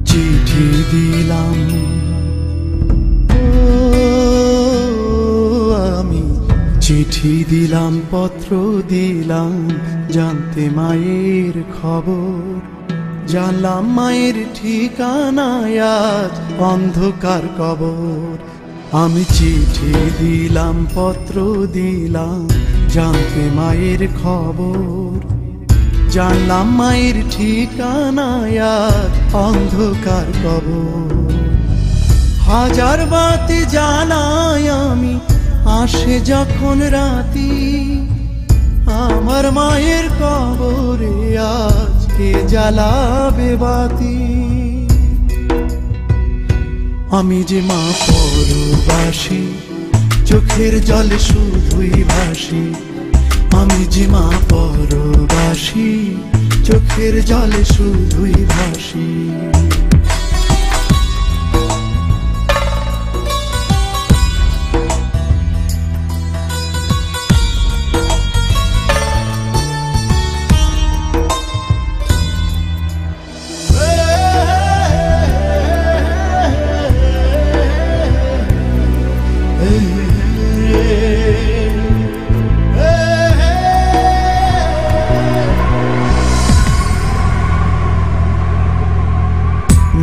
চিঠি দিলাম আমি চিঠি দিলাম পত্র দিলাম জানতে মায়ের খবর জানলাম মায়ের ঠিকানায় আজ অন্ধকার কবর আমি চিঠি দিলাম পত্র দিলাম জানতে মায়ের খবর জানলাম মায়ের ঠিকানায় আজ অন্ধকার কবর হাজার বাতি জ্বালাই আমি আসে যখন রাতি আমার মায়ের কবরে আজকে জ্বালাবে বাতি আমি যে মা পরবাসী চোখের জলে শুধুই ভাসি আমি যে মা পরবাসী চোখের জলে শুধুই ভাসি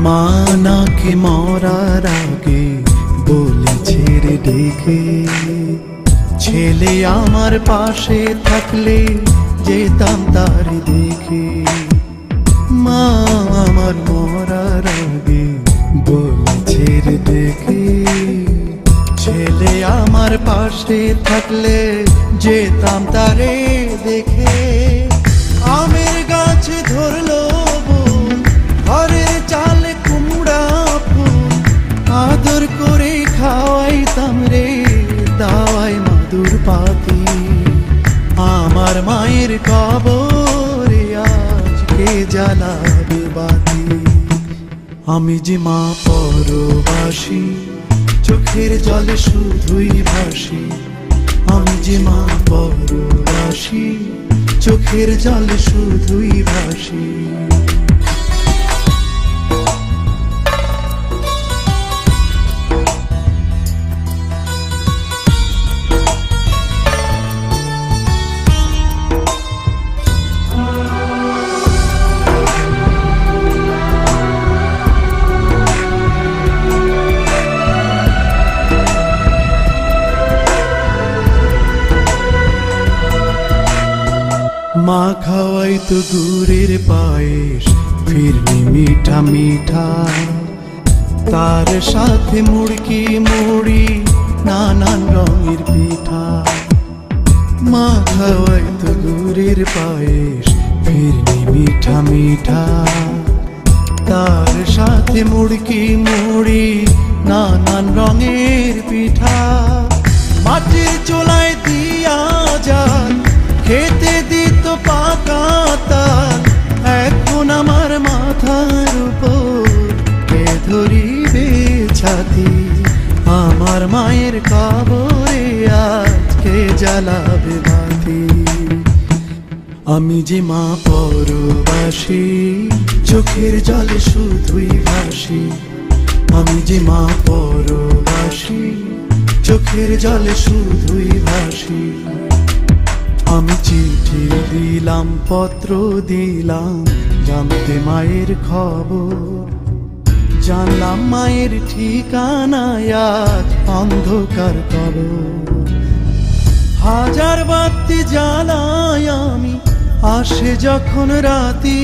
মা নাকি মরার আগে বলেছে রে ডেকে ছেলে আমার পাশে থাকলে যেতাম তার দেখে মা আমার মরার আগে বলেছে রে ডেকে ছেলে আমার পাশে থাকলে যেতাম তারে দেখে আমের গাছে ধরলো ঘরের চালে কুমড়া ফুল আদর করে খাওয়াইতাম রে দাওয়াই মধুর পাতি আমার মায়ের কবরে আজকে জ্বালাবে বাতি আমি যে মা পরবাসী চোখের জলে শুধুই ভাসি আমি যে মা পরবাসী চোখের জলে শুধুই ভাসি মা খাওয়াই তো গুড়ের পায়েস ফিরনি মিঠা মিঠা তার সাথে মুড়কি মুড়ি নানান রঙের পিঠা মা খাওয়াই তো গুড়ের পায়েস ফিরনি মিঠা মিঠা তার সাথে মুড়কি মুড়ি নানান রঙের পিঠা মাটির চোলায় দিয়া যান খেতে দিত পাকা তাল এখন আমার মাথার উপর কে ধরিবে ছাতি আমার মায়ের কবরে আজকে জ্বালাবে বাতি আমি যে মা পরবাসী চোখের জলে শুধুই ভাসি আমি যে মা পরবাসী চোখের জলে শুধুই ভাসি আমি চিঠি দিলাম পত্র দিলাম জানতে মায়ের খবর জানলাম মায়ের ঠিকানায় আজ অন্ধকার কবর হাজার বাতি জ্বালাই আমি আসে যখন রাতি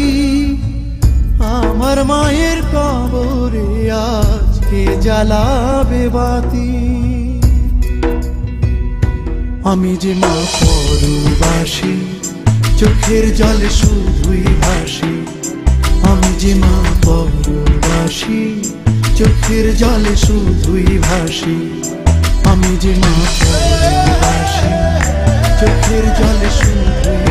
আমার মায়ের কবরে আজকে জ্বালাবে বাতি আমি যে মা পরবাসী চোখের জলে শুধুই ভাসি আমি যে মা পরবাসী চোখের জলে শুধুই ভাসি আমি যে মা পরবাসী চোখের জলে শুধুই